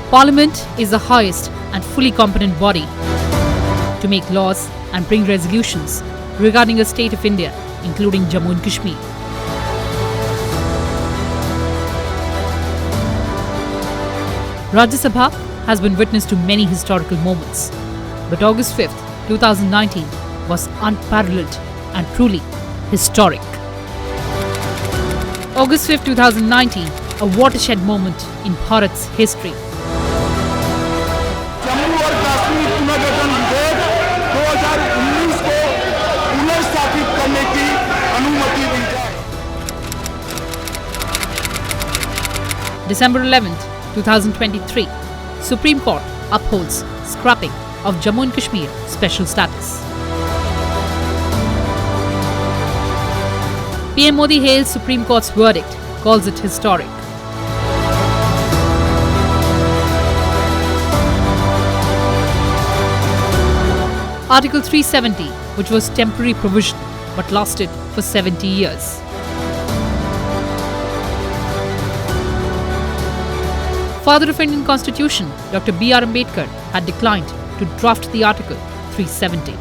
Parliament is the highest and fully competent body to make laws and bring resolutions regarding the state of India, including Jammu and Kashmir. Rajya Sabha has been witness to many historical moments, but August 5th, 2019 was unparalleled and truly historic. August 5th, 2019, a watershed moment in Bharat's history. Jammu और कश्मीर पुनर्गठन विधेयक 2019 को पुनर्स्थापित करने की अनुमति दी जाए। December 11th, 2023, Supreme Court upholds scrapping of Jammu and Kashmir special status. PM Modi hails Supreme Court's verdict, calls it historic. Article 370, which was temporary provision but lasted for 70 years. Father of Indian Constitution, Dr. B.R. Ambedkar, had declined to draft the Article 370.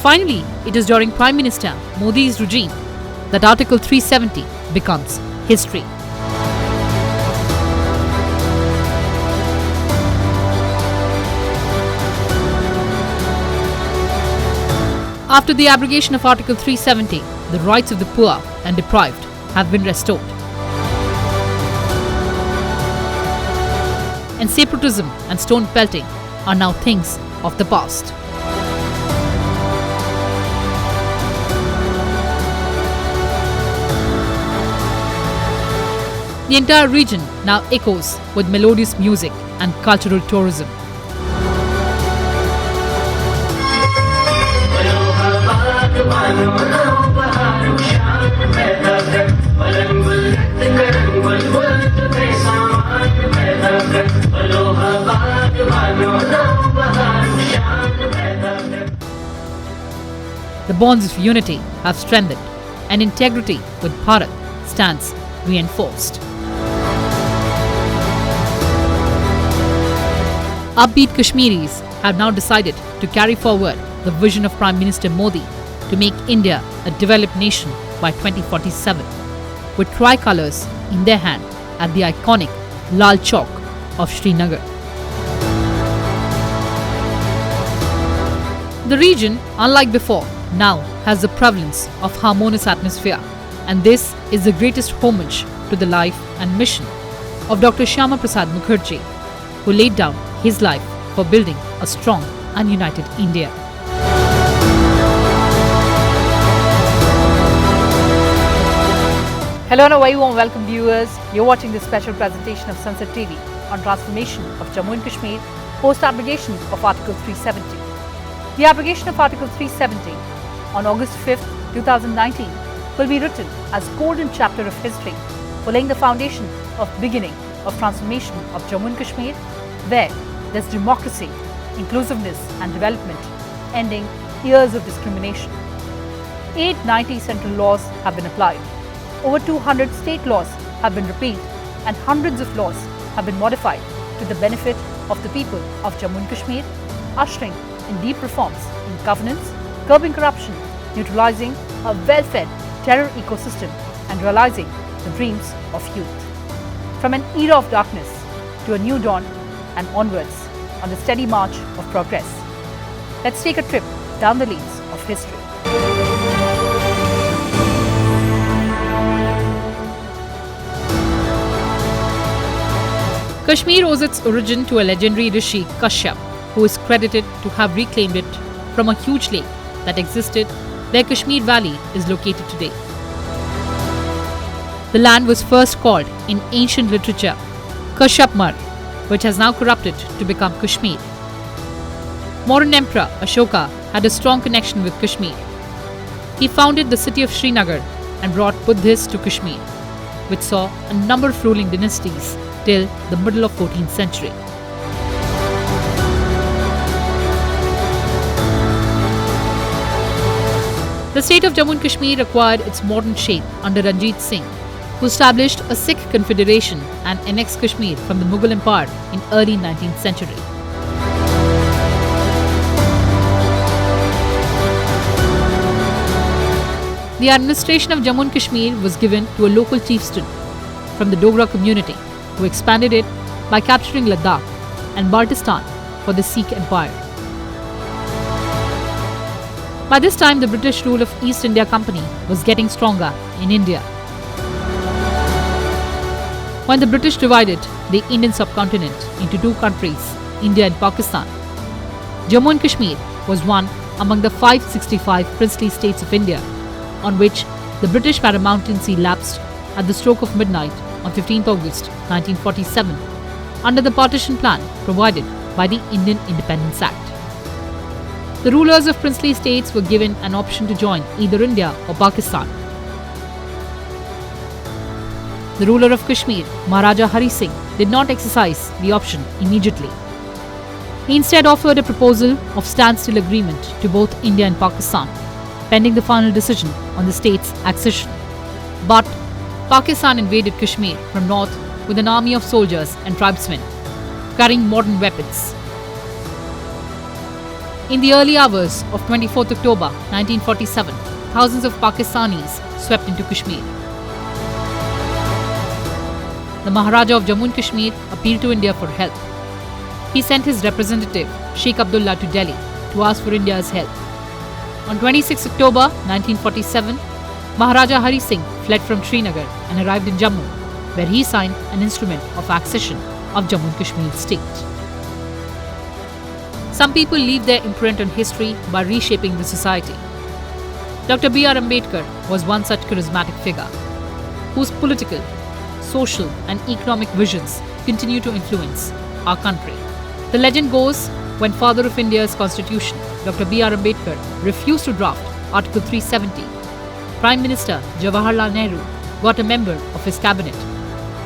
Finally, it is during Prime Minister Modi's regime that Article 370 becomes history. After the abrogation of Article 370, the rights of the poor and deprived have been restored. And separatism and stone pelting are now things of the past. The entire region now echoes with melodious music and cultural tourism. The bonds of unity have strengthened and integrity with Bharat stands reinforced. Upbeat Kashmiris have now decided to carry forward the vision of Prime Minister Modi to make India a developed nation by 2047, with tricolours in their hand at the iconic Lal Chowk of Srinagar. The region, unlike before, now has the prevalence of harmonious atmosphere, and this is the greatest homage to the life and mission of Dr. Shyama Prasad Mukherjee, who laid down his life for building a strong and united India. Hello and a very warm welcome, viewers. You're watching this special presentation of Sansad TV on transformation of Jammu and Kashmir post-abrogation of Article 370. The abrogation of Article 370 on August 5th, 2019 will be written as golden chapter of history for laying the foundation of beginning of transformation of Jammu and Kashmir, where there's democracy, inclusiveness and development, ending years of discrimination. 890 central laws have been applied. Over 200 state laws have been repealed and hundreds of laws have been modified to the benefit of the people of Jammu and Kashmir, ushering in deep reforms in governance, curbing corruption, neutralising a well-fed terror ecosystem and realising the dreams of youth. From an era of darkness to a new dawn and onwards on the steady march of progress. Let's take a trip down the lanes of history. Kashmir owes its origin to a legendary rishi, Kashyap, who is credited to have reclaimed it from a huge lake that existed where Kashmir Valley is located today. The land was first called in ancient literature Kashyapmar, which has now corrupted to become Kashmir. Modern Emperor Ashoka had a strong connection with Kashmir. He founded the city of Srinagar and brought Buddhists to Kashmir, which saw a number of ruling dynasties till the middle of 14th century. The state of Jammu and Kashmir acquired its modern shape under Ranjit Singh, who established a Sikh confederation and annexed Kashmir from the Mughal Empire in early 19th century. The administration of Jammu and Kashmir was given to a local chieftain from the Dogra community, who expanded it by capturing Ladakh and Baltistan for the Sikh Empire. By this time, the British rule of East India Company was getting stronger in India. When the British divided the Indian subcontinent into two countries, India and Pakistan, Jammu and Kashmir was one among the 565 princely states of India, on which the British paramountcy lapsed at the stroke of midnight on 15th August 1947 under the partition plan provided by the Indian Independence Act. The rulers of princely states were given an option to join either India or Pakistan. The ruler of Kashmir, Maharaja Hari Singh, did not exercise the option immediately. He instead offered a proposal of standstill agreement to both India and Pakistan, pending the final decision on the state's accession. But Pakistan invaded Kashmir from north with an army of soldiers and tribesmen carrying modern weapons. In the early hours of 24th October 1947, thousands of Pakistanis swept into Kashmir. The Maharaja of Jammu and Kashmir appealed to India for help. He sent his representative, Sheikh Abdullah, to Delhi to ask for India's help. On 26 October 1947, Maharaja Hari Singh fled from Srinagar and arrived in Jammu, where he signed an instrument of accession of Jammu and Kashmir state. Some people leave their imprint on history by reshaping the society. Dr. B.R. Ambedkar was one such charismatic figure, whose political, social and economic visions continue to influence our country. The legend goes, when father of India's constitution, Dr. B.R. Ambedkar, refused to draft Article 370, Prime Minister Jawaharlal Nehru got a member of his cabinet,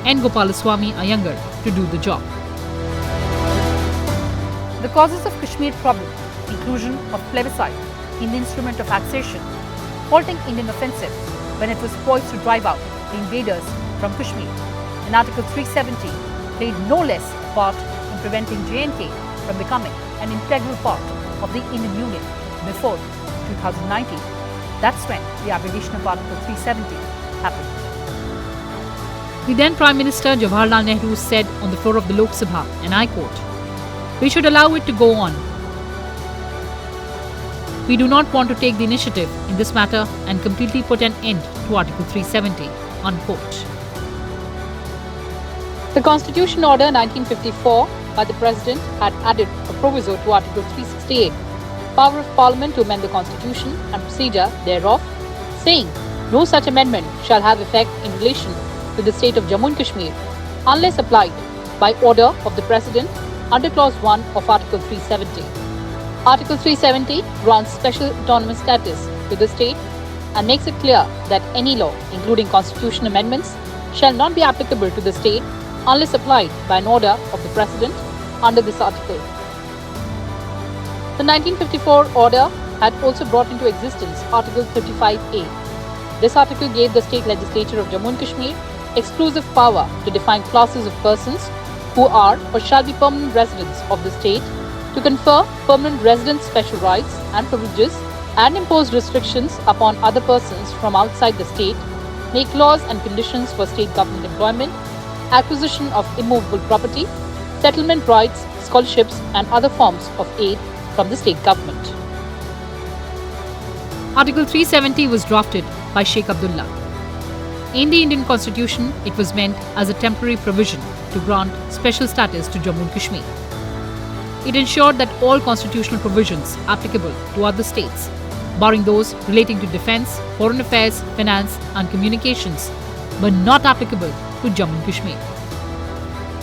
N. Gopalaswamy Iyengar, to do the job. The causes of Kashmir problem, inclusion of plebiscite in the instrument of accession, halting Indian offensive when it was poised to drive out the invaders from Kashmir, and Article 370 played no less part in preventing J&K from becoming an integral part of the Indian Union before 2019. That's when the abrogation of Article 370 happened. The then Prime Minister Jawaharlal Nehru said on the floor of the Lok Sabha, and I quote, "We should allow it to go on. We do not want to take the initiative in this matter and completely put an end to Article 370, unquote. The Constitution Order 1954 by the President had added a proviso to Article 368, power of Parliament to amend the Constitution and procedure thereof, saying no such amendment shall have effect in relation to the state of Jammu and Kashmir unless applied by order of the President under Clause 1 of Article 370. Article 370 grants special autonomous status to the state and makes it clear that any law, including constitution amendments, shall not be applicable to the state unless applied by an order of the President under this article. The 1954 order had also brought into existence Article 35A. This article gave the state legislature of Jammu and Kashmir exclusive power to define classes of persons who are or shall be permanent residents of the state, to confer permanent residents special rights and privileges, and impose restrictions upon other persons from outside the state, make laws and conditions for state government employment, acquisition of immovable property, settlement rights, scholarships, and other forms of aid from the state government. Article 370 was drafted by Sheikh Abdullah. In the Indian Constitution, it was meant as a temporary provision to grant special status to Jammu and Kashmir. It ensured that all constitutional provisions applicable to other states, barring those relating to defence, foreign affairs, finance and communications, were not applicable to Jammu and Kashmir.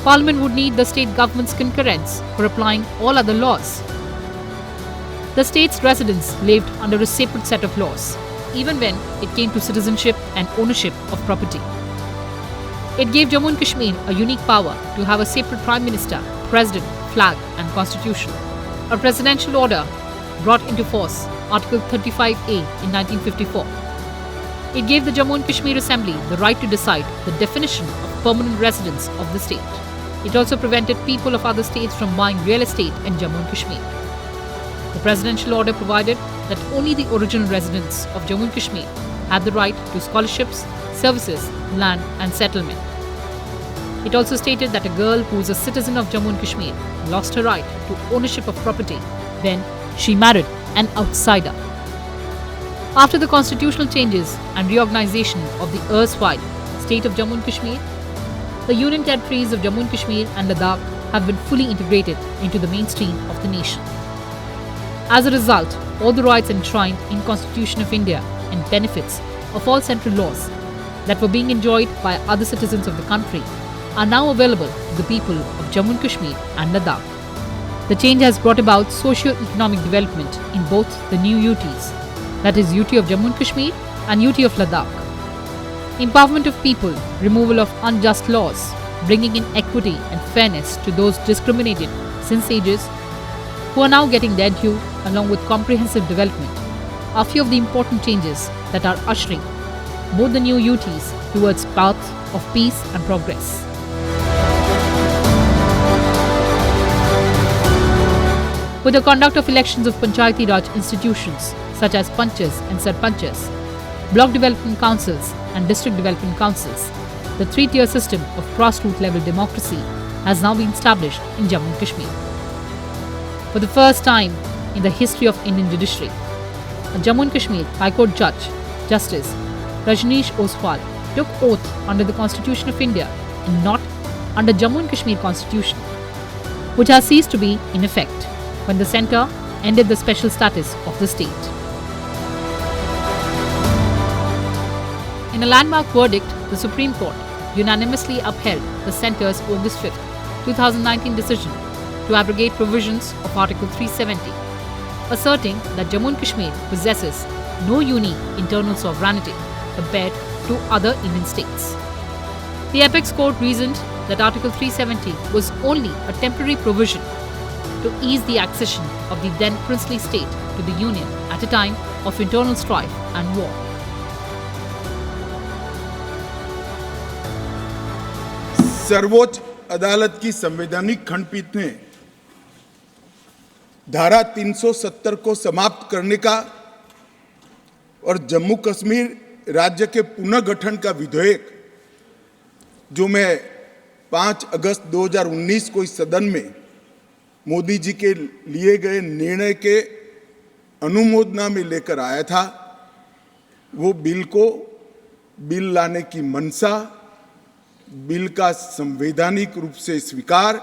Parliament would need the state government's concurrence for applying all other laws. The state's residents lived under a separate set of laws, even when it came to citizenship and ownership of property. It gave Jammu and Kashmir a unique power to have a separate Prime Minister, President, flag and constitution. A presidential order brought into force Article 35A in 1954. It gave the Jammu and Kashmir Assembly the right to decide the definition of permanent residence of the state. It also prevented people of other states from buying real estate in Jammu and Kashmir. The presidential order provided that only the original residents of Jammu and Kashmir had the right to scholarships, services, land and settlement. It also stated that a girl who is a citizen of Jammu and Kashmir lost her right to ownership of property when she married an outsider. After the constitutional changes and reorganization of the erstwhile state of Jammu and Kashmir, the union territories of Jammu and Kashmir and Ladakh have been fully integrated into the mainstream of the nation. As a result, all the rights enshrined in Constitution of India and benefits of all central laws that were being enjoyed by other citizens of the country are now available to the people of Jammu and Kashmir and Ladakh. The change has brought about socio-economic development in both the new UTs, that is UT of Jammu and Kashmir and UT of Ladakh. Empowerment of people, removal of unjust laws, bringing in equity and fairness to those discriminated since ages, who are now getting their due, along with comprehensive development, are few of the important changes that are ushering both the new UTs towards path of peace and progress. With the conduct of elections of Panchayati Raj institutions such as Panchas and Sarpanchas, Block Development Councils and District Development Councils, the three-tier system of grassroots level democracy has now been established in Jammu and Kashmir. For the first time in the history of Indian judiciary, a Jammu and Kashmir High Court Judge, Justice Rajneesh Oswal, took oath under the Constitution of India and not under Jammu and Kashmir Constitution, which has ceased to be in effect when the centre ended the special status of the state. In a landmark verdict, the Supreme Court unanimously upheld the centre's August 5, 2019 decision to abrogate provisions of Article 370, asserting that Jammu and Kashmir possesses no unique internal sovereignty compared to other Indian states. The Apex Court reasoned that Article 370 was only a temporary provision to ease the accession of the then princely state to the Union at a time of internal strife and war. सर्वोच्च अदालत की संवैधानिक खंडपीठ ने धारा 370 को समाप्त करने का और जम्मू कश्मीर राज्य के पुनर्गठन का विधेयक, जो मैं 5 अगस्त 2019 को इस सदन में मोदी जी के लिए गए निर्णय के अनुमोदना में लेकर आया था, वो बिल लाने की मंशा, बिल का संवैधानिक रूप से स्वीकार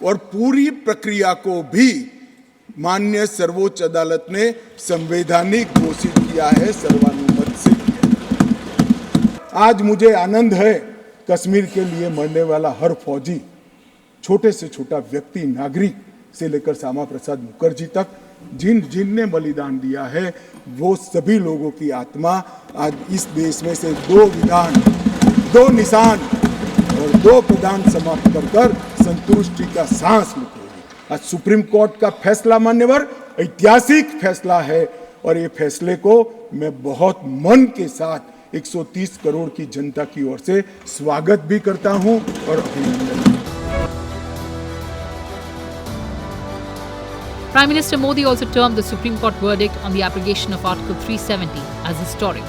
और पूरी प्रक्रिया को भी माननीय सर्वोच्च अदालत ने संवैधानिक घोषित किया है, सर्वानुमत से किया। आज मुझे आनंद है, कश्मीर के लिए मरने वाला हर फौजी, छोटे से छोटा व्यक्ति, नागरिक से लेकर श्यामा प्रसाद मुखर्जी तक जिनने बलिदान दिया है, वो सभी लोगों की आत्मा आज इस देश में से 2 विधान, 2 निशान और 2 प्रदान समाप्त कर संतुष्टि का सांस लेगी। आज सुप्रीम कोर्ट का फैसला मान्यवर ऐतिहासिक फैसला है और ये फैसले को मैं बहुत मन के साथ 130 करोड़ की जनता की ओर से स्वागत भी करता हूं और अभिनंदन। Prime Minister Modi also termed the Supreme Court verdict on the abrogation of Article 370 as historic.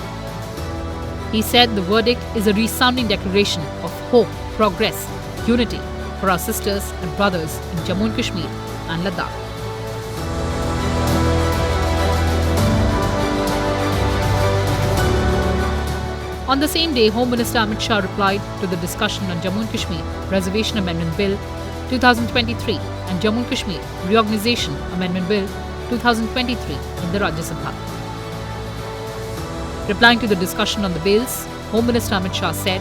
He said the verdict is a resounding declaration of hope, progress, unity for our sisters and brothers in Jammu and Kashmir and Ladakh. On the same day, Home Minister Amit Shah replied to the discussion on Jammu and Kashmir Reservation Amendment Bill 2023 and Jammu and Kashmir Reorganization Amendment Bill 2023 in the Rajya Sabha. Replying to the discussion on the bills, Home Minister Amit Shah said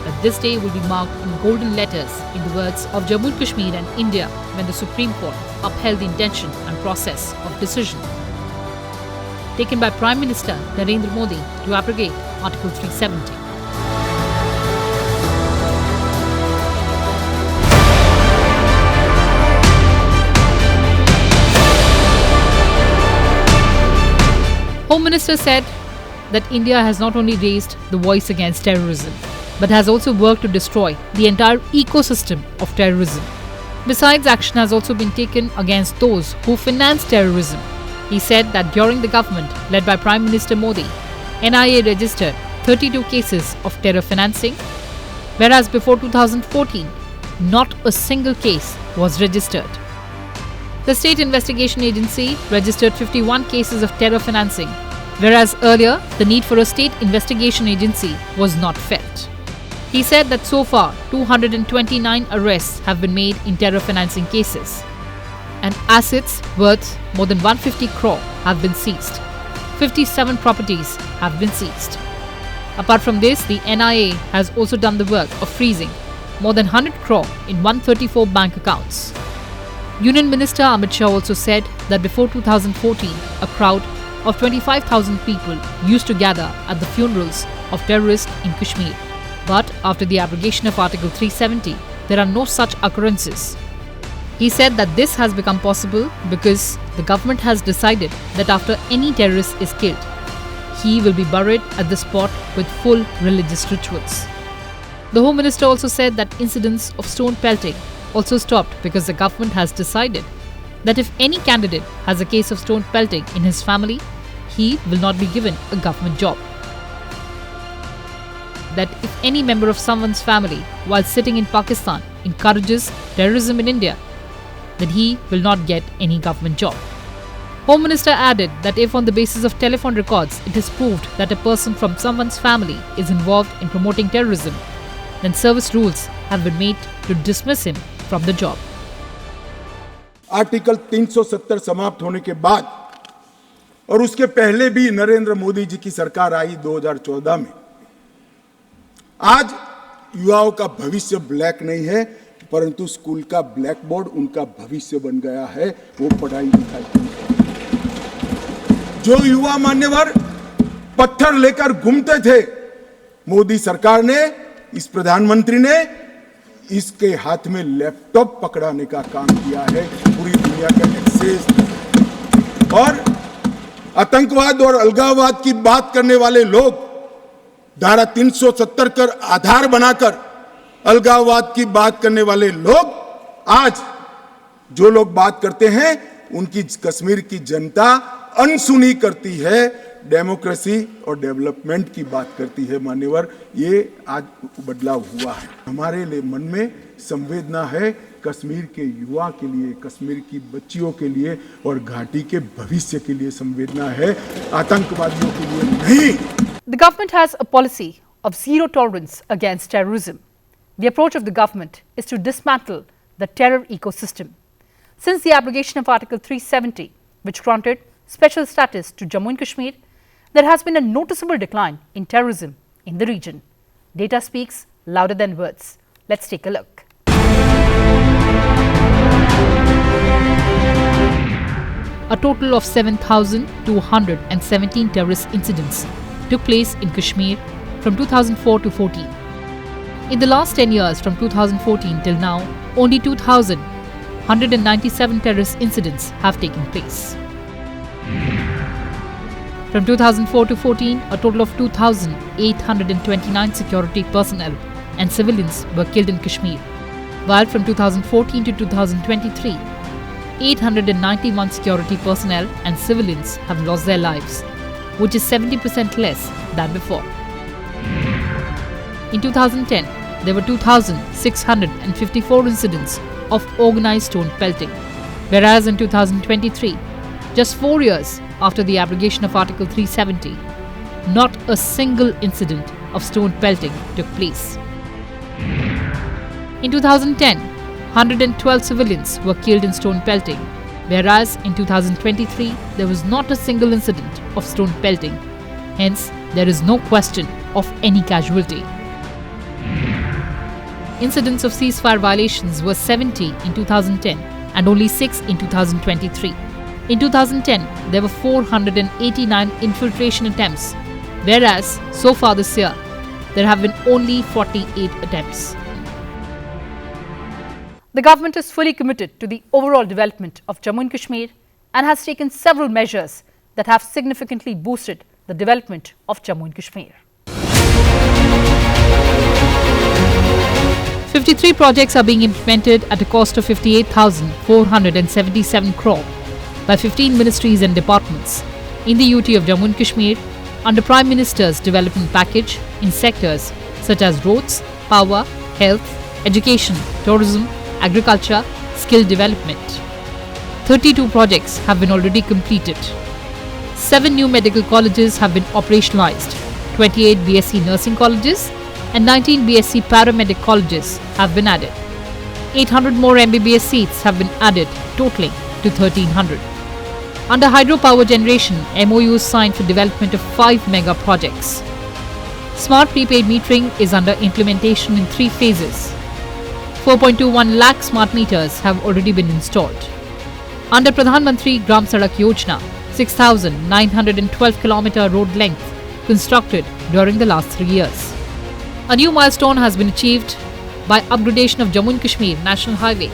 that this day will be marked in golden letters in the words of Jammu and Kashmir and India when the Supreme Court upheld the intention and process of decision taken by Prime Minister Narendra Modi to abrogate Article 370. Home Minister said that India has not only raised the voice against terrorism, but has also worked to destroy the entire ecosystem of terrorism. Besides, action has also been taken against those who finance terrorism. He said that during the government led by Prime Minister Modi, NIA registered 32 cases of terror financing, whereas before 2014, not a single case was registered. The State Investigation Agency registered 51 cases of terror financing, whereas earlier the need for a State Investigation Agency was not felt. He said that so far 229 arrests have been made in terror financing cases, and assets worth more than 150 crore have been seized. 57 properties have been seized. Apart from this, the NIA has also done the work of freezing more than 100 crore in 134 bank accounts. Union Minister Amit Shah also said that before 2014, a crowd of 25,000 people used to gather at the funerals of terrorists in Kashmir. But after the abrogation of Article 370, there are no such occurrences. He said that this has become possible because the government has decided that after any terrorist is killed, he will be buried at the spot with full religious rituals. The Home Minister also said that incidents of stone pelting also stopped because the government has decided that if any candidate has a case of stone pelting in his family, he will not be given a government job. That if any member of someone's family while sitting in Pakistan encourages terrorism in India, then he will not get any government job. Home Minister added that if on the basis of telephone records it is proved that a person from someone's family is involved in promoting terrorism, then service rules have been made to dismiss him from the job. Article 370 समाप्त होने के बाद और उसके पहले भी नरेंद्र मोदी जी की सरकार आई 2014 में, आज युवाओं का भविष्य ब्लैक नहीं है, परंतु स्कूल का ब्लैक बोर्ड उनका भविष्य बन गया है, वो पढ़ाई लिखाई की। जो युवा मान्यवर पत्थर लेकर घूमते थे, मोदी सरकार ने, इस प्रधानमंत्री ने इसके हाथ में लैपटॉप पकड़ाने का काम किया है। पूरी दुनिया का एक्सेस और आतंकवाद और अलगाववाद की बात करने वाले लोग धारा 370 कर आधार बनाकर अलगाववाद की बात करने वाले लोग आज जो लोग बात करते हैं उनकी कश्मीर की जनता अनसुनी करती है, डेमोक्रेसी और डेवलपमेंट की बात करती है। मान्यवर, ये आज बदलाव हुआ है। हमारे लिए मन में संवेदना है कश्मीर के युवा के लिए, कश्मीर की बच्चियों के लिए और घाटी के भविष्य के लिए संवेदना है, आतंकवादियों के लिए नहीं। The government has a policy of zero tolerance against terrorism. The approach of the government is to dismantle the terror ecosystem. Since the abrogation of Article 370, which granted special status to Jammu and Kashmir, there has been a noticeable decline in terrorism in the region. Data speaks louder than words. Let's take a look. A total of 7,217 terrorist incidents took place in Kashmir from 2004 to 14. In the last 10 years, from 2014 till now, only 2,197 terrorist incidents have taken place. From 2004 to 14, a total of 2,829 security personnel and civilians were killed in Kashmir, while from 2014 to 2023, 891 security personnel and civilians have lost their lives, which is 70% less than before. In 2010, there were 2,654 incidents of organized stone pelting, whereas in 2023, just 4 years after the abrogation of Article 370, not a single incident of stone pelting took place. In 2010, 112 civilians were killed in stone pelting, whereas in 2023, there was not a single incident of stone pelting. Hence, there is no question of any casualty. Incidents of ceasefire violations were 70 in 2010 and only 6 in 2023. In 2010, there were 489 infiltration attempts, whereas so far this year, there have been only 48 attempts. The government is fully committed to the overall development of Jammu and Kashmir and has taken several measures that have significantly boosted the development of Jammu and Kashmir. 53 projects are being implemented at a cost of 58,477 crore by 15 ministries and departments in the UT of Jammu and Kashmir under Prime Minister's development package in sectors such as roads, power, health, education, tourism, agriculture, skill development. 32 projects have been already completed. 7 new medical colleges have been operationalized. 28 BSc nursing colleges and 19 BSc paramedic colleges have been added. 800 more MBBS seats have been added, totaling to 1,300. Under hydropower generation, MOUs signed for development of 5 mega projects. Smart prepaid metering is under implementation in 3 phases. 4.21 lakh smart meters have already been installed. Under Pradhan Mantri Gram Sadak Yojana, 6,912 km road length constructed during the last 3 years. A new milestone has been achieved by upgradation of Jammu and Kashmir National Highway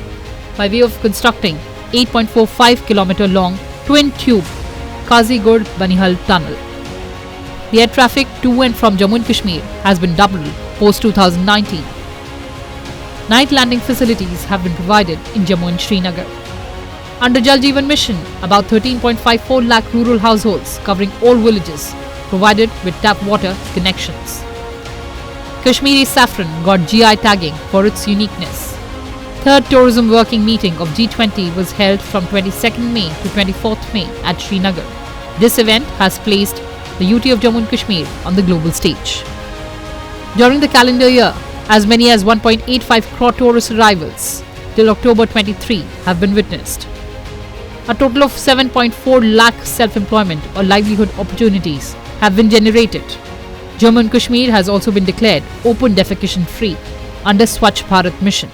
by way of constructing 8.45 km long twin-tube Kazigod-Banihal tunnel. The air traffic to and from Jammu and Kashmir has been doubled post-2019. Night landing facilities have been provided in Jammu and Srinagar. Under Jal Jeevan Mission, about 13.54 lakh rural households covering all villages provided with tap water connections. Kashmiri saffron got GI tagging for its uniqueness. Third tourism working meeting of G20 was held from 22nd May to 24th May at Srinagar. This event has placed the UT of Jammu and Kashmir on the global stage. During the calendar year, as many as 1.85 crore tourist arrivals till October 23 have been witnessed. A total of 7.4 lakh self-employment or livelihood opportunities have been generated. Jammu and Kashmir has also been declared open defecation free under Swachh Bharat mission.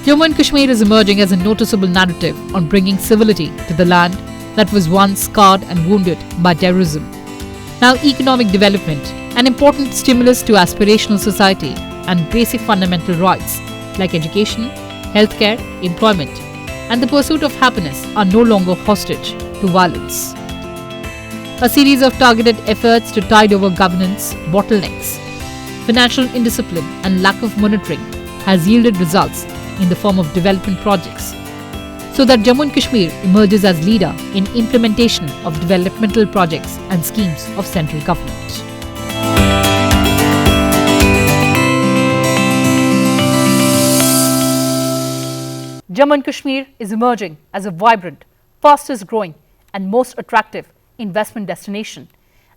Jammu and Kashmir is emerging as a noticeable narrative on bringing civility to the land that was once scarred and wounded by terrorism. Now economic development, an important stimulus to aspirational society and basic fundamental rights like education, healthcare, employment, and the pursuit of happiness are no longer hostage to violence. A series of targeted efforts to tide over governance, bottlenecks, financial indiscipline, and lack of monitoring has yielded results in the form of development projects, so that Jammu and Kashmir emerges as leader in implementation of developmental projects and schemes of central government. Jammu and Kashmir is emerging as a vibrant, fastest growing and most attractive investment destination,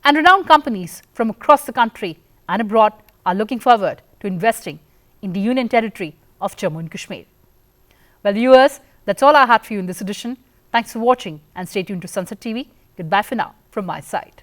and renowned companies from across the country and abroad are looking forward to investing in the Union Territory of Jammu and Kashmir. Well, viewers, that's all I had for you in this edition. Thanks for watching and stay tuned to Sansad TV. Goodbye for now from my side.